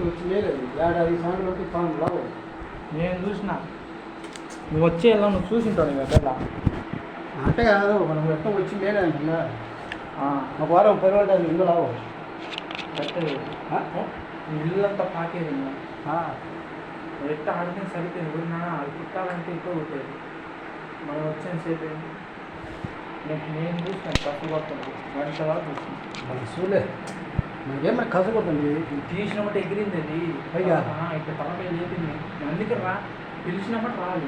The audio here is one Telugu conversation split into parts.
వచ్చి లేదు 7-5 సంవత్సరాలు ఫామ్ లావు నేను చూసిన నువ్వు వచ్చే ఎలా నువ్వు చూసింటావు నువ్వు ఎక్కడ అంటే కాదు మనం ఎక్కడ వచ్చి లేదు అంటున్నా ఒక వారం 10 రోజులు ఇల్లు లావు ఇల్లంతా పాకేది ఎట్లా ఆడితే సరిపోయింది ఊరినా అది పుట్టాలంటే ఎక్కువ ఉంటుంది మనం వచ్చిన సేపు ఏంటి నేను చూసాను కష్టపడుతుంది గంటలా చూసాను మనకి చూలే మనకేమైనా కష్టపడుతుంది తీసినప్పుడు ఎగిరింది అది పైగా ఇక్కడ తలపై లేపింది అందుకే రా పిలిచినప్పుడు రాదు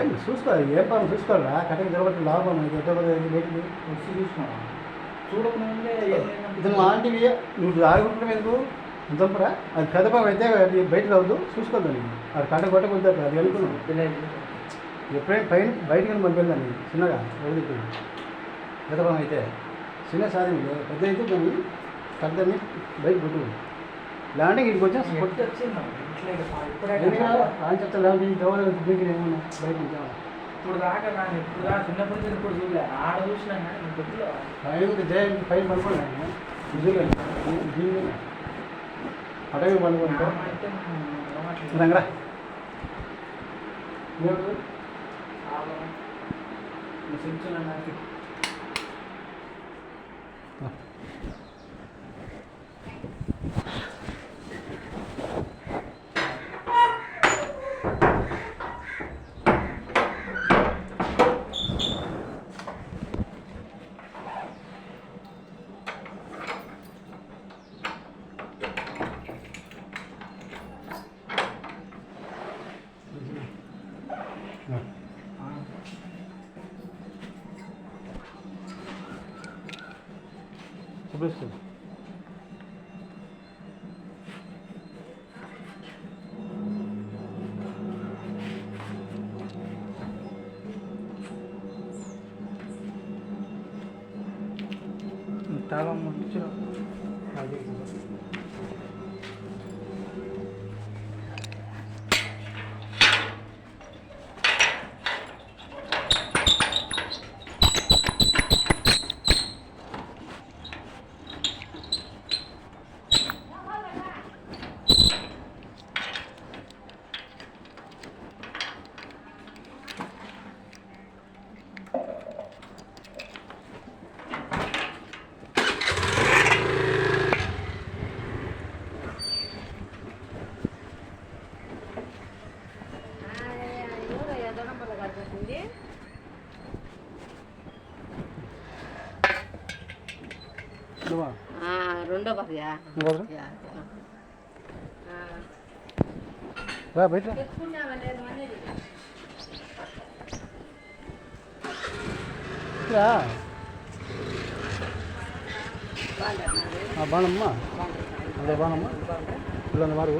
ఏం చూసుకోవాలి ఏం పని చూసుకోవాలా కట్టకి జరగబట్టి లాభం మనకి ఎట్లా లేటిది వచ్చి చూసినావా చూడకముందే ఇది మా ఆంటీవి నువ్వు ఆడుకుంటున్నావు ఎందుకు చంపరా అది పెద్దపాప అయితే అది బయట రావద్దు చూసుకోద్దాన్ని అది కట్ట కొట్టకుంటారు అది అనుకున్నాం ఎప్పుడైనా బయటకు పంపిందండి చిన్నగా వదిలికి పెద్దపాపం అయితే చిన్న సాధన పెద్ద అయితే దాన్ని కట్టని బయట కొట్టు లేదంటే ఇక్కడికి వచ్చా అని చెప్తా లేకపోతే దోవలు ఏమన్నా బయట నుంచి ఇప్పుడు దాకా కానీ ఇప్పుడు దాకా చిన్నప్పటి నుంచి ఇప్పుడు చూడలే ఆడ చూసినా కానీ కొద్దిలో పైన పనుకోండి నిజంగా దీని అటవీ పనుకుంటా రంగరా చూపిస్తుంది చాలా మంచి రెండో పక్కయా బయట బాణమ్మ అదే బాణమ్మ పిల్లలు వారు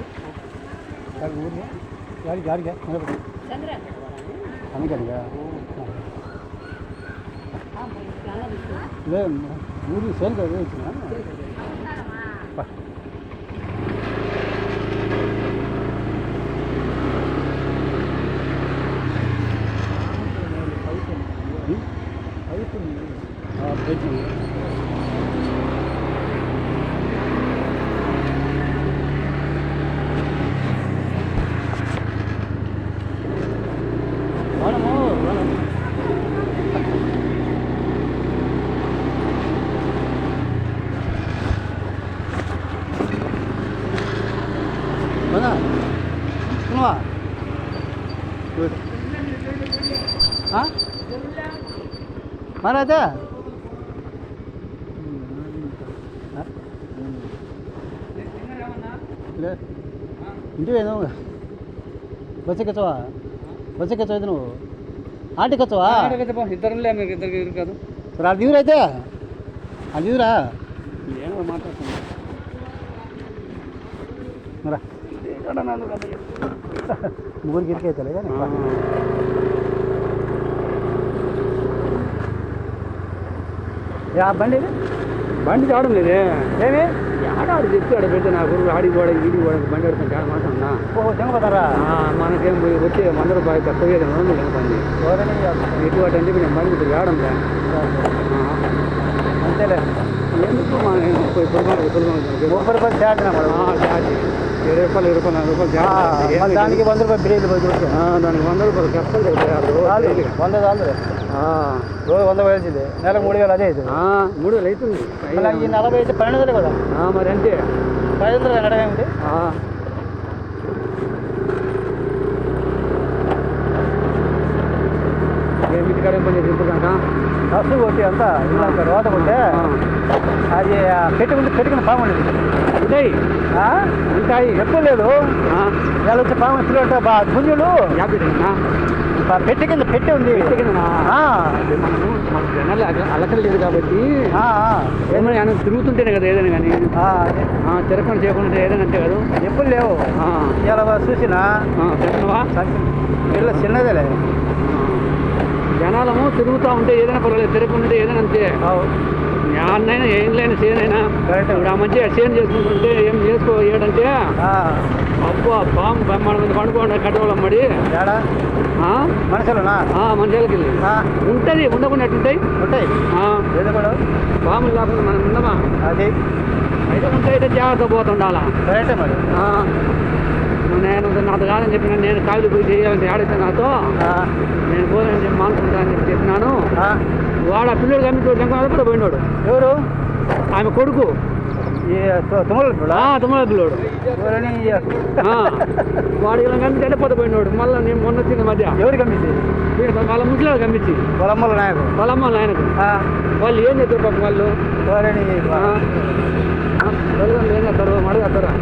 ఊరి యాడికి యాడిగా అందుకనిగా లేదు ఊరి సేల్ కదా ఇచ్చిన అయిపోయింది mana ada ఇంటి వేను బస్సు ఎక్కచ్చవా అయితే నువ్వు ఆంటీ ఎక్కచ్చవా ఇద్దరులే మీకు ఇద్దరికి కాదు మరి అది దిగురు అయితే అది దిగురా ఏమో మాట్లాడుతున్నా ముగ్గురికి ఇరికైతే కానీ బండి చావడం లేదే ఏమి ఆడాడు చెప్పి ఆడ పెడితే నాకు ఆడి కూడా ఈడి కూడా బండి ఆడుతుంది చాలా మాట్లాడుతున్నా జంగపోతారా మనకేం వచ్చి 100 రూపాయలు తక్కువ బండి ఎటువంటి అంటే నేను బండి ఇప్పుడు రావడం అంతేలే ఎందుకు మా నేను ₹30 ఛార్జ్ మేడం. ఛార్జ్ 20 రూపాయలు 20 రూపాయలు ఛార్జ్ దానికి ₹100 బిర్యానీ పోయి చూస్తే దానికి 100 రూపాయలు కష్టం కదా 100 చాలు రోజు 100 వేసింది నెలకు 3000 అదే అవుతుంది 3000 అవుతుంది మళ్ళీ ఈ 40 అయితే 1200 కదా మరి అంతే 500 నడగా ఏమిటి ఇంటికాడ ఏం పని చేసి ఇప్పుడు కసు కొట్టి అంతా ఇలా రోత కొట్టే అది పెట్టుకుని పాము ఉండేది ఉంటాయి ఉంటాయి ఎక్కువ లేదు వాళ్ళు వచ్చే పాము ఎప్పుడు బా గుంజులు పెట్టి కింద పెట్టి ఉంది మనకు జనాలు అలకలు లేదు కాబట్టి ఏమైనా తిరుగుతుంటేనే కదా ఏదైనా కానీ తిరగకుండా చేయకుండా ఏదైనా అంతే కదా ఎప్పుడు లేవు ఇలా చూసినా చెప్పినవా పిల్ల చిన్నదేలే జనాలము తిరుగుతూ ఉంటే ఏదైనా పర్వాలేదు తిరగకుంటే ఏదైనా అంతే యాన్నైనా ఏం లేని సేనైనా ఇప్పుడు ఆ మంచిగా సేన్ చేసుకుంటుంటే ఏం చేసుకో ఏడంటే అబ్బా పాము మన మంది పండుకోండి కట్టవాళ్ళమ్మడి మనుషులునా మనుషులకి వెళ్ళి ఉంటుంది ఉండకుండా ఎట్లుంటాయి ఉంటాయి పాములు కాకుండా మనం ఉండమా అది అయితే ఉంటే జాగ్రత్త పోతుండాలా కరెక్టే మరి నేను నాతో కాదని చెప్పిన నేను కాయలు పోయి చేయాలని ఆడితే నాతో నేను పోదని చెప్పి మానుకుంటా అని చెప్పి చెప్పినాను వాడు ఆ పిల్లడు కమ్మి పోయినాడు ఎవరు ఆమె కొడుకు తుమ్మల పిల్లోడు వాడు ఇలా కమ్మి వెళ్ళిపోతే పోయినాడు మళ్ళీ నేను మొన్న వచ్చింది మధ్య ఎవరు కమ్మించి వాళ్ళ ముసలి కమ్మించి వాళ్ళమ్మల నాయకు వాళ్ళమ్మ నాయనకు వాళ్ళు ఏం చేస్తారు పాపం వాళ్ళు ఏం చేస్తారు మడగస్తారా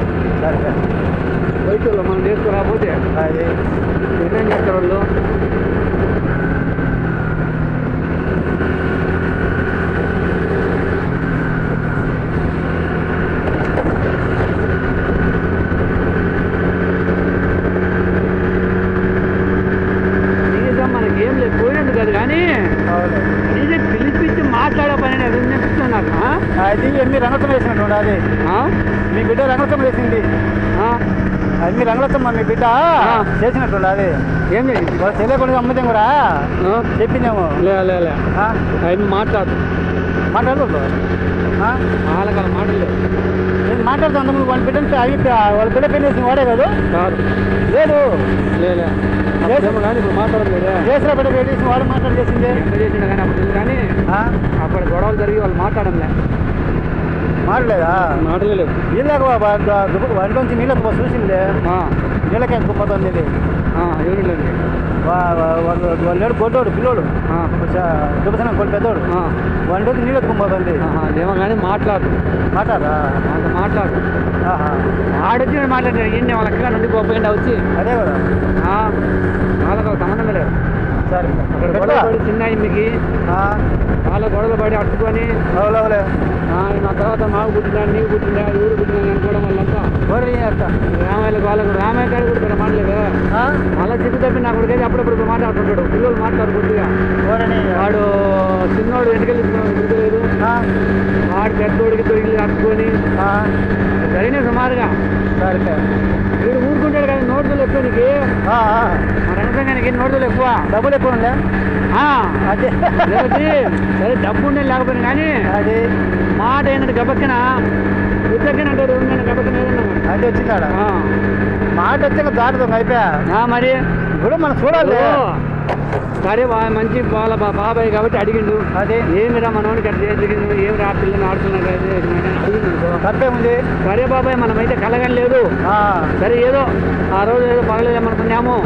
వయసులో మనం చేసుకురాకపోతే ఏం చేస్తారు వాళ్ళు నిజం మనకేం లేదు పోయినట్టు కాదు కానీ నిజం పిలిపించి మాట్లాడే పని అది అనిపిస్తుంది నాకు అది ఎన్ని రంగతం వేసినట్టు అది మీ బిడ్డ రంగతం వేసింది అన్ని రంగులతో మీ బిడ్డ చేసినట్టు అది ఏం చేసింది వాళ్ళు తెలియకుండా అమ్ముతాం కూడా చెప్పిందేమో లే అవి మాట్లాడు వాళ్ళకి మాటలేదు నేను మాట్లాడుతాను ముందు వాళ్ళ బిడ్డ అవి వాళ్ళ బిడ్డ పెళ్లి చేసిన వాడే కాదు లేదు కానీ ఇప్పుడు మాట్లాడలేదు చేసిన బిడ్డ పెళ్లి చేసిన వాడు మాట్లాడి చేసింది ఎంత చేసిండు కానీ అప్పుడు కానీ అప్పుడు గొడవలు జరిగి వాళ్ళు మాట్లాడంలే మాట్లాడలేదా మాట్లాడలేదు నీళ్ళకు వంటలోంచి నీళ్ళకు చూసిందే నీళ్ళకి ఎక్కుపోతుంది ఎవరు వాళ్ళు కొట్టోడు పిల్లోడు దుబ్బసన కొట్టి పెద్దోడు వంటలోంచి నీళ్ళు ఎక్కుపోతుంది ఏమో కానీ మాట్లాడరా అంత మాట్లాడు ఆడొచ్చి మాట్లాడారు ఏంటి వాళ్ళ అక్కడ నుండి పోయింది వచ్చి అదే కదా వాళ్ళకి సంబంధం లేదు సరే అక్కడ గొడవ పడి చిన్న మీకు వాళ్ళ గొడవలు పడి అట్టుకొని నా తర్వాత మాకు పుట్టినా నీకు పుట్టినా ఊరు పుట్టినా అనుకోవడం వాళ్ళంతా వాళ్ళకు రామయ్య గారు కూడా ఇక్కడ మాట్లాడలేదు మళ్ళీ చిక్కు తప్పి నా కొడుకైతే అప్పుడప్పుడు మాట్లాడుతుంటాడు పిల్లలు మాట్లాడు కొద్దిగా వాడు చిన్నోడు వెనుకలేదు వాడు పెద్దోడికి తొలిగి అట్టుకొని జరిగిన సుమారుగా వీడు ఊరుకుంటాడు కానీ నోటులు ఎక్కువ నీకు మన రంగంగానికి నోటులు ఎక్కువ డబ్బులు ఎక్కువ ఉందా అదే సరే డబ్బు ఉండే లేకపోయినా కానీ అది మాట ఏంటంటే గబక్కిన ఉత్తక్కిన అంటే గబక్కిన అది వచ్చిందా మాట వచ్చాక దాటుతాం అయిపోయా మరి ఇప్పుడు మనం చూడాలి సరే మంచి వాళ్ళ బాబాయ్ కాబట్టి అడిగిండు అదే ఏమిరా మనోడికి అట్లా జరిగింది ఏం రా పిల్లలు ఆడుతున్నారు అడిగిండు తప్పే ఉంది సరే బాబాయ్ మనమైతే కలగలేదు సరే ఏదో ఆ రోజు ఏదో పగలేమనుకున్నాము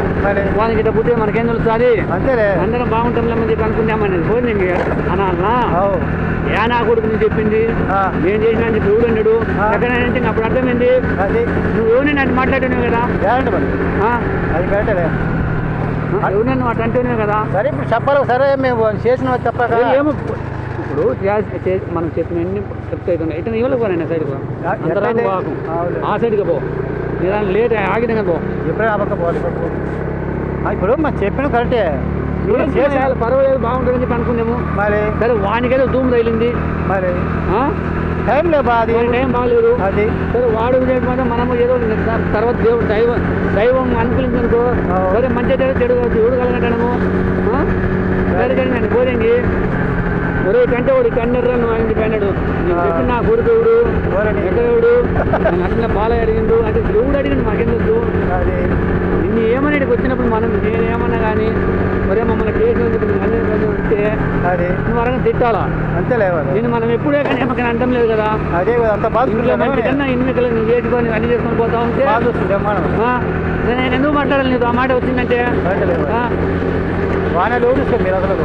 వాళ్ళకి ఇట్లా పుట్టే మనకేం తెలుస్తుంది అంతేలే అందరం బాగుంటాంలేమని చెప్పి అనుకున్నామనేది పోయింది అన్నా ఏ నా కొడుకు చెప్పింది ఏం చేసినా అని చెప్పి ఊడన్నాడు ఎక్కడైనా అప్పుడు అర్థమైంది నువ్వు ఎవరిని అంటే మాట్లాడినావు కదా అది బయటలే ఎవరినన్ను అటు అంటేనే కదా సరే ఇప్పుడు చెప్పాలి సరే మేము చేసిన చెప్పాక ఏమో ఇప్పుడు మనం చెప్పిన చెప్తే ఇటు ఇవ్వలేదు పోయినా సైడ్కి అంతరాన్ని బాగు ఆ సైడ్కి పో నేను లేట్ ఆగిన పో ఎప్పుడైనా అవ్వక పోవాలి ఇప్పుడు మనం చెప్పిన కరెక్టే పర్వాలేదు బాగుంటుందని చెప్పి అనుకున్నాము మరి సరే వానికైతే ధూమ్ తగిలింది మరి టైం లేదు అది టైం బాగాలేదు అది సరే వాడు చేయకపోతే మనము ఏదో తర్వాత దేవుడు దైవం అనుకూలించనుకో సరే మంచి చెడు కలగటము సరే కానీ నేను పోదండి ఒరే కంటే వాడు కన్నెర్రా నువ్వు ఆయన పోయినాడు చెప్పి నా కొడుకు ఎవడు ఎక్కడెవడు అట్లా బాల అడిగిండు అంటే ఎవడు అడిగిండు మాకెందుకు అది నిన్ను ఏమని ఇక్కడికి వచ్చినప్పుడు మనం నేనేమన్నా కానీ ఒరే మమ్మల్ని కేసు అన్నీ ఉంటే అది నువ్వు వరంగా తిట్టాలా అంతేలే నేను మనం ఎప్పుడే కానీ ఏమన్నా అంటం లేదు కదా అదే అంత ఇంట్లో మంచి కన్నా ఎన్నికలు నువ్వు చేసుకొని అన్ని చేసుకొని పోతా ఉంటే నేను ఎందుకు మాట్లాడాలి నీతో ఆ మాట వచ్చిందంటే వానలు ఎవరు చూసుకోండి మీరు అసలు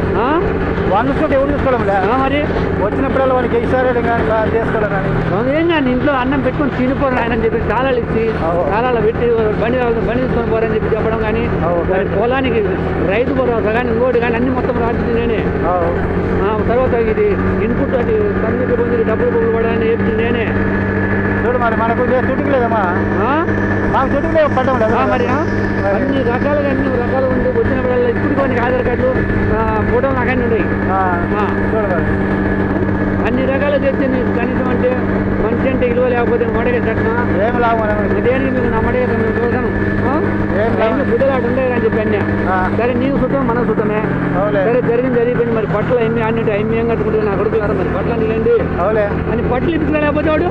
వాడిని చూసుకుంటే ఎవరు చూసుకోవడం మరి వచ్చినప్పుడల్లా వాడికి ఇస్తారని కానీ చేసుకోవడం కానీ ఏం కానీ ఇంట్లో అన్నం పెట్టుకొని తినిపోరు ఆయన అని చెప్పి తాళాలు ఇచ్చి తాళాలు పెట్టి బండి తీసుకొని పోరని చెప్పి చెప్పడం కానీ పొలానికి రైతు భరోసా కానీ ఇంకోటి కానీ అన్ని మొత్తం రాసింది నేనే తర్వాత ఇది ఇన్పుట్ అది తొమ్మిది పొంది డబ్బులు పడాలని చెప్పింది నేనే చూడు మరి మనకు చుట్టుకు లేదమ్మా మాకు చుట్టుకు లేదు పడ్డం లేదా మరి అన్ని రకాలుగా ఉండి వచ్చినప్పుడల్లా ఇప్పుడు కొన్ని ఆధార్ కార్డులు ఫోటోలు నాకన్నీ ఉన్నాయి చూడు మరి అన్ని రకాలు తెచ్చి నీకు కనీసం అంటే మనిషి అంటే ఇలువ లేకపోతే మడగే తట్టినా ఏం లాభం దేనికి మీకు నా మడగే మేము చూసాను బిడ్డలాట ఉండేది అని చెప్పి అన్నీ సరే నీకు సుతం మన సుతమే సరే జరిగిపోయింది మరి పట్ల ఎమ్మి అన్నింటి ఎమ్మి ఏం కట్టుకుంటుంది నా కొడుకులారా మరి పట్ల నీళ్ళండి అవులే అని బట్టలు ఇప్పుకురా లేకపోతే వాడు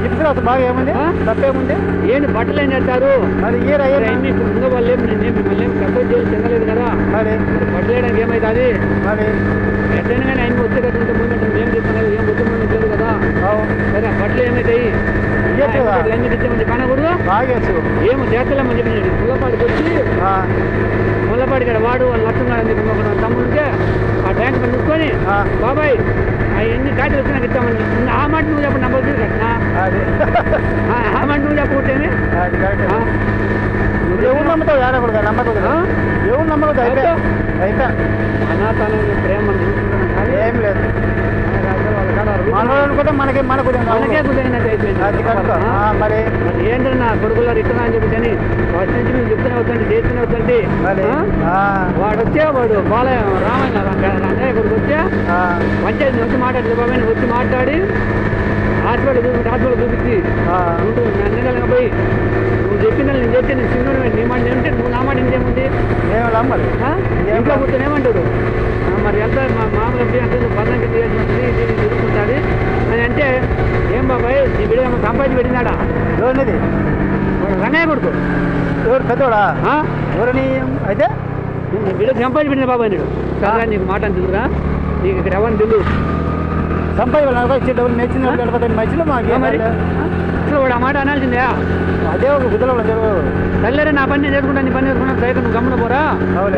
ఇప్పుడు బాగా ఏముంది తప్పేముంది ఏంటి బట్టలు ఏం చేస్తారు మరి ఎమ్మి ఇప్పుడు ఉన్న వాళ్ళు నేను మిమ్మల్ని ఏం సపోర్ట్ చేసి చెందలేదు కదా మరి బట్టలు వేయడానికి ఏమవుతుంది మరి ఎట్లయినా కానీ అమ్మి వచ్చే కట్టుంటే మూమెంట్ ఏం చెప్తున్నారు ఏం వచ్చే మూమెంట్ లేదు కదా సరే ఆ బట్టలు ఏమవుతాయి ఎందుకు ఇచ్చామని కానకూడదు బాగా ఏమో చేస్తలేమని చెప్పి ముల్లపాడికి వచ్చి ముల్లపాడి కాడ వాడు వాళ్ళు లక్షణాలు అని చెప్పి ఒక తమ్ముడు ఉంటే ఆ ట్యాంక్ పని చూసుకొని బాబాయ్ అవన్నీ కాటి వచ్చి నాకు ఇస్తామని ఆ మాట నువ్వు చెప్పండి నంబర్ కట్టినా ఆ మాట నువ్వు చెప్పకుంటేనే ఎవరు నమ్ముతావు ఏడకూడదు నమ్మకూడదు ఎవరు నమ్మకూడదు అయిపోయా అనాథాన్ని ప్రేమ ఏం లేదు మనవాళ్ళు కూడా మనకే మనకు మనకే కుదిరినట్టు అయిపోయింది మరి ఏంటంటే నా కొడుకులో రిటర్న్ అని చెప్పి వాటి నుంచి మేము చెప్తూనే అవుతుంది చేస్తూనే అవుతుంది వాడు వచ్చే వాడు బాలయ్య రామయ్య రంగయ్య కొడుకు వచ్చే పంచాయతీ వచ్చి మాట్లాడి బాబాయ్ వచ్చి మాట్లాడి హాస్పిటల్ చూపించి నువ్వు నిన్నగా పోయి నువ్వు చెప్పిన నేను చెప్తే నేను సింగుడు నీ మాట ఏమంటే నువ్వు నా మాట ఇంకేముంది మరి ఇంట్లో కూర్చొని ఏమంటాడు మరి ఎంత మామూలు అంటే నువ్వు పదం తిరుగుతుంటుంది అని అంటే ఏం బాబాయ్ నీ బిడ్డ ఏమో సంపాదించి పెట్టినాడా ఎవరిది రంగయ్య కొడుకు ఎవరు పెద్దవాడా ఎవరని అయితే నీ బిడ్డ సంపాదించి పెట్టిన బాబాయ్ నీడు సరే నీకు మాట అని తెలుసురా నీకు ఇక్కడ ఎవరిని తెలుసు సంపాదించి ఇచ్చే డబ్బులు మెచ్చిన మాకు మరి అసలు వాడు ఆ మాట అనాల్సిందే అదే ఒక గుద్దలో తల్లేరే నా పని నేను చేసుకుంటా నీ పని చేసుకున్నా సైకిల్ నువ్వు గమ్మున పోరా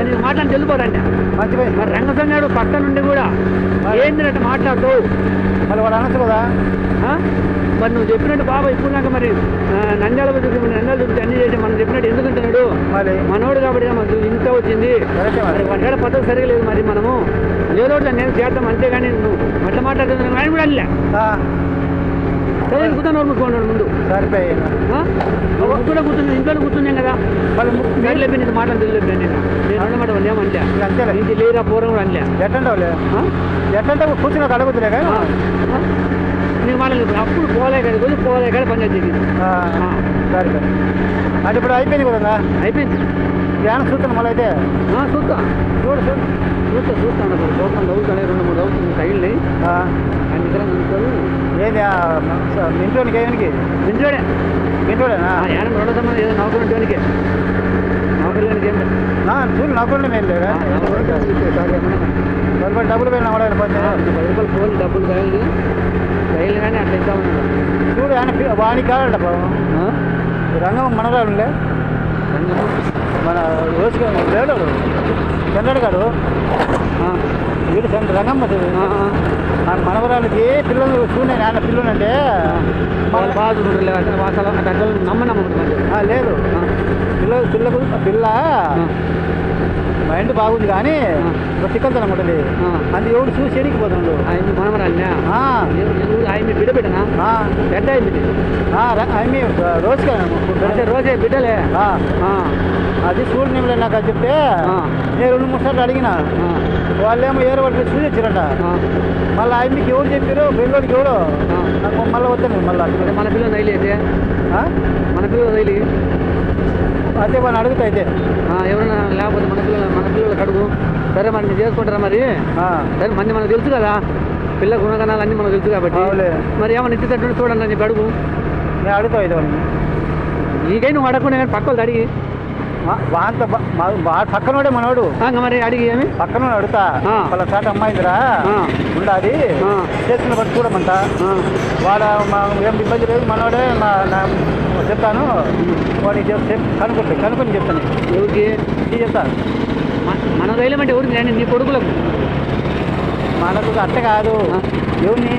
నీకు మాట్లాడి తెలుసుకోరండి మంచి పని మరి రంగసంగాడు పక్క నుండి కూడా ఏంది అంటే మాట్లాడుతూ మరి వాడు అనొచ్చు కదా మరి నువ్వు చెప్పినట్టు బాబా ఇప్పుడు నాకు మరి నంద్యాల చూపించి అన్ని చేసి మనం చెప్పినట్టు ఎందుకంటున్నాడు మనోడు కాబట్టి మనకు ఇంత వచ్చింది మరి వంట పద్ధతి సరిగా లేదు మరి మనము ఏదో నేను చేద్దాం అంతేగాని నువ్వు అట్లా మాట్లాడుతున్నాను ఆయన కూడా అల్లే కూర్చొని మూసుకున్నాడు ముందు కూడా కూర్చున్నాను ఇంట్లో కూర్చున్నాం కదా వాళ్ళు మేడలేపి నీకు మాటలు తెలియలేదు నేను అన్నమాట వాళ్ళు ఏమంటే అంతే ఇంటి లేరా పూర్వం కూడా అనలే ఎట్లంటే కూర్చున్నా అడగొద్దులే కానీ నీకు మాటలు అప్పుడు పోలే కదా పంచాయతీకి సరే అంటే ఇప్పుడు అయిపోయింది కదా అయిపోయింది ధ్యానం చూస్తాను మళ్ళీ అయితే చూస్తాను చదువుతాను 2-3 అవుతుంది సైడ్ని ఆయన దగ్గర ఏది ఇంట్లోనికి ఏనికి ఇంట్లోడేనా ఏమైనా 2 సంబంధం ఏదో నౌకరుంటానికి ఏం చూడు నౌకరులు ఏం లేదా డబ్బులు పోయిన నమ్మడానికి 10 రూపాయలు ఫోన్ డబ్బులు రైలు కానీ అట్లా ఇస్తామన్నాడు చూడు ఆయన వానికి కావాలంట బాబు రంగం మనరాలులే మన రోజు లేడు చంద్రుడు గారు వీడు రంగమ్మ మనవరాలకి పిల్లలు చూడండి ఆయన పిల్లలు అంటే లేదు పిల్ల మైండ్ బాగుంది కానీ చిక్కతనం ఉంటుంది అది ఎవడు చూసి ఎడికిపోతున్నాడు ఆయన మనవరాలనే ఆయన బిడ్డ బిడ్డనా పెద్ద అయింది ఆయన రోజే బిడ్డలే అది చూడనివ్వలే నాకు అది చెప్తే నేను 2-3 సార్లు అడిగిన వాళ్ళేమో ఏరో వాళ్ళు చూసి వచ్చారంట మళ్ళీ ఆయనకి ఎవరు చెప్పారు పిల్లలకి ఎవరు నాకు మళ్ళీ వద్దాను మళ్ళీ మన పిల్లలు రైలు అయితే మన పిల్లలు రైలు అదే మనం అడుగుతా అయితే ఎవరైనా లేకపోతే మన పిల్లలకు అడుగు సరే మరి మీరు చేసుకుంటారా మరి సరే మంది మనకు తెలుసు కదా పిల్ల గుణగణాలు అన్నీ మనకు తెలుసు కాబట్టి అవులే. మరి ఏమన్నా ఇచ్చేటట్టు చూడండి అని చెప్పి అడుగు. నేను అడుగుతావు ఇది నీకై నువ్వు అడగకుండా కానీ పక్క వాళ్ళు అడిగి వాంత పక్కనోడే మనోడు మరి అడిగి ఏమి పక్కన అడుగుతా ఆ. వాళ్ళ చాట అమ్మాయిందిరా ఆ. ఉండాది ఆ. చేసిన బట్టి చూడమంట వాడు ఏం ఇబ్బంది లేదు మనోడే చెప్తాను వాడికి కనుక్కొని చెప్తాను ఎవరికి ఇది చెప్తాను మన రైలేమంటే ఎవరికి నేను నీ కొడుకులకు మనకు అట్ట కాదు ఆ. ఎవరిని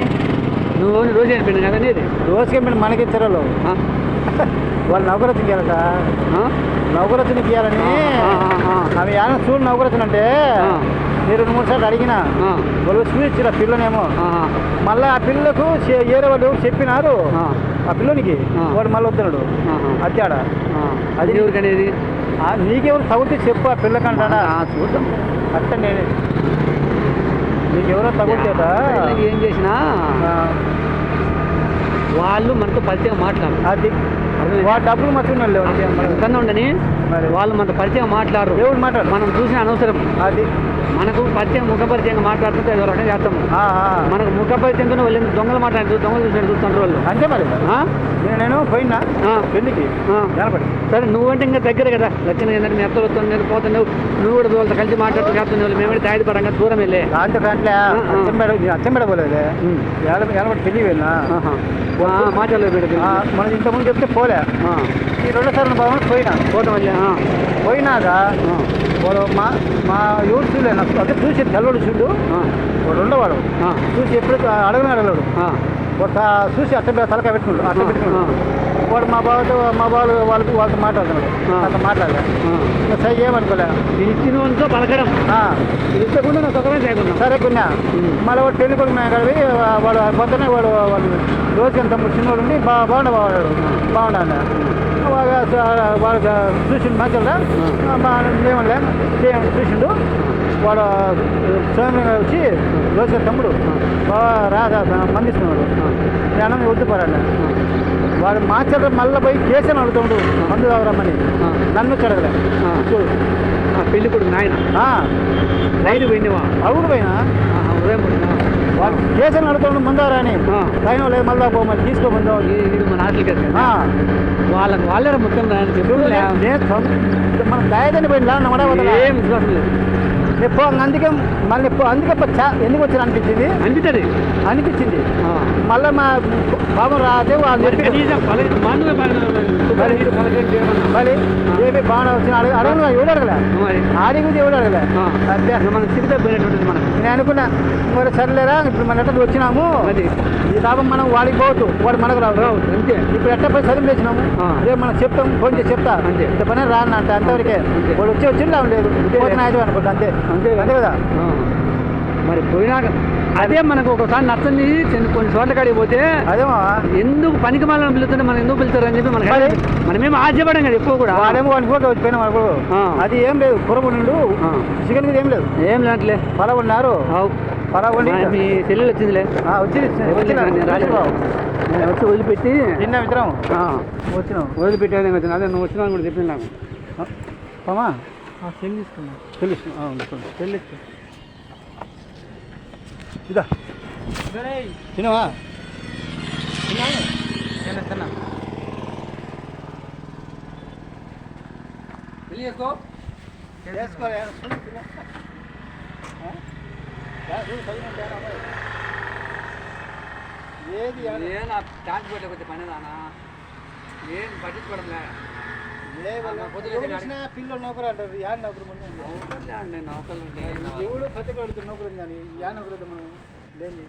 నువ్వు రోజు అయిపోయింది కదా నీది రోజుకి మనకి ఇచ్చారు వాళ్ళు నౌకరచన ఇయ్యాలట నౌకరచన ఇయ్యాలని అవి ఏమైనా చూడు నౌకరచన అంటే నేను 2-3 సార్లు అడిగిన వాళ్ళు చూసి ఇచ్చారు ఆ పిల్లనేమో మళ్ళీ ఆ పిల్లకు ఏరే వాళ్ళు చెప్పినారు ఆ పిల్లనికి వాడు మళ్ళీ వస్తున్నాడు అచ్చాడ అది ఎవరికనేది నీకెవరు తగులితే చెప్పు ఆ పిల్లకంటాడా చూద్దాం అట్ట నేనే నీకెవరో తగులుతేట ఏం చేసినా వాళ్ళు మనతో పరిచయం మాట్లాడు అది వాడు డబ్బులు మర్చుకున్నాడు కన్నా ఉండని వాళ్ళు మనతో పరిచయం మాట్లాడరు దేవుడు మాట్లాడు మనం చూసిన అనవసరం అది మనకు పరిచయం ముఖ పరిచయంగా మాట్లాడుతుంటే ఏదో రకంగా చేస్తాము మనకు ముఖ పరిచయంతో వాళ్ళు దొంగలు మాట్లాడుతూ దొంగలు చూసినట్టు చూస్తుంటారు వాళ్ళు అంతే మరి నేను పోయినా పెళ్ళికి నిలబడి సరే నువ్వంటే ఇంకా దగ్గర కదా లక్షణ ఏంటంటే మీ అత్తలు వస్తుంది పోతున్నావు నువ్వు కూడా వాళ్ళతో కలిసి మాట్లాడుతూ చేస్తున్నావు వాళ్ళు మేమే దాడి పరంగా దూరం వెళ్ళే అంటే అచ్చంబేడ పోలేదు ఎలబడి పెళ్ళి వెళ్ళినా మాట్లాడలేదు మనం ఇంతకుముందు చెప్తే పోలే ఈ 2 సార్లు బాగుంది పోతాం పోయినాక మా యూత్ చూడలే నాకు అదే చూసి తెల్లవాడు చూడు వాడు ఉండేవాడు చూసి ఎప్పుడు అడగలేడు వాడు చూసి అట్ట తలకాయ పెట్టుకున్నాడు అట్ట పెట్టుకున్నాడు వాడు మా వాళ్ళతో మాట్లాడుతున్నాడు అట్లా మాట్లాడలే సరే ఏమనుకోలే ఇచ్చిన పలకడం ఇచ్చకుండా నాకు ఒకరే చేయకుండా సరే కొన్నా మళ్ళీ వాడు పెళ్లి కొడుకున్నా కలిపి వాడు పొద్దునే వాడు రోజు ఎంత చిన్నవాడు ఉండి బాగుండాడు వాడు చూసిండు మంచిగా ఏమలే చూసిండు వాడు స్వయంగా వచ్చి రోజు తమ్ముడు బాగా రాదా మందిస్తున్నాడు నేను వద్దుపోరాడు వాడు మార్చాడు మళ్ళీ పోయి కేసుని అడుగుతాడు మందు తాగురమ్మని నన్ను కడగలే పెళ్లి కొడుకు నాయన రైలు పోయినవా అవును పోయినా ఉదయం వాళ్ళు కేసుని అడుగుతాడు మందారా అని పైన లేదు మళ్ళీ పోమని తీసుకోమందా మన ఆటలకి వాళ్ళకి వాళ్ళే మొత్తం మన దయదని పోయిందా ఏం విశ్వాసం లేదు ఎప్పుడు అందుకే మళ్ళీ అందుకే ఎందుకు వచ్చారు అనిపించింది మళ్ళీ మా బాబు రాదే వాళ్ళు మళ్ళీ ఏమి బాగా వచ్చిన అడగను ఎవడు అడగలే ఆడికి ఎవడు అడగలే అంతే మనం సిగ్గుతో పోయినటువంటి మనం నేను అనుకున్నా మరి సర్లేరా ఇప్పుడు మన ఎట్ట వచ్చినాము ఈ లాభం మనం వాడికి పోవద్దు వాడు మనకు రావు అంతే ఇప్పుడు ఎట్ట పోయి చదువు చేసినాము రేపు మనం చెప్తాం ఫోన్ చేసి చెప్తా అంతే ఇంత పని రాను అంటే అంతవరకే వాడు వచ్చి లాభం లేదు అనుకుంటా అంతే అంతే కదా మరి పోయినాక అదే మనకు ఒకసారి నచ్చని కొన్ని చోట్ల కాడికి పోతే అదేమో ఎందుకు పనికి మాలని పిలుస్తుంటే మనం ఎందుకు పిలుస్తారు అని చెప్పి మనకి మనమేమో ఆశ్చర్యపడం కదా ఎక్కువ కూడా వాడేమో వాడి ఫోటో వచ్చిపోయినా వాడు అది ఏం లేదు కూరగుండు చికెన్ మీద ఏం లేదులే పరవున్నారు పరవండి మీ చెల్లెలు వచ్చిందిలే వచ్చి వదిలిపెట్టి చిన్న మిత్రం వచ్చినాం వదిలిపెట్టేది వచ్చిన అదే నువ్వు వచ్చినా కూడా చెప్పింది నాకు పామా సెల్ తీసుకున్నా సెల్ ఇదా తినవా తిన్నా పెళ్ళి చేసుకో ఏది నా ఛార్జ్ పెట్టకపోతే పని దానా ఏం పట్టించుకోవడం పిల్లలు నౌకరు అంటారు యా నౌకరు నౌకలు ఎవడు ప్రతి అడుగుతారు నౌకరు కానీ యా నౌకరు మనం లేని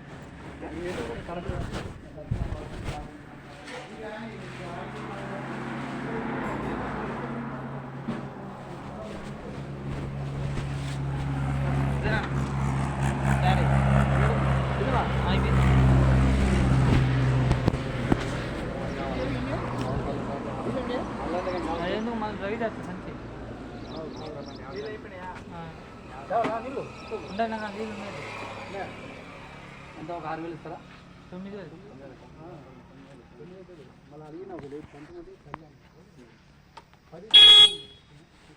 ఎంత ఒక 6,000 ఇస్తారా 9,000 మళ్ళీ అడిగినా ఒక లేదు కొంతమంది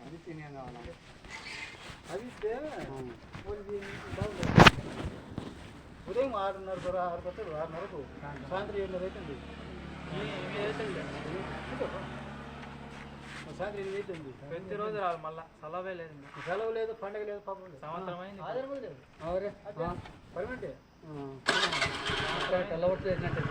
అది తినే కావాలా అది ఇస్తే బాగుంది ఉదయం 6:30 6 వస్తాడు 6:30కు సాయంత్రం 7:30 అవుతుంది సాయంత్రం 8 అవుతుంది ప్రతిరోజు రాదు మళ్ళీ సెలవే లేదు సెలవు లేదు పండగ లేదు పాపం లేదు సంవత్సరం అయింది ఆధారం లేదు పర్మనెంటే తెల్లవట్లు వేసినట్టు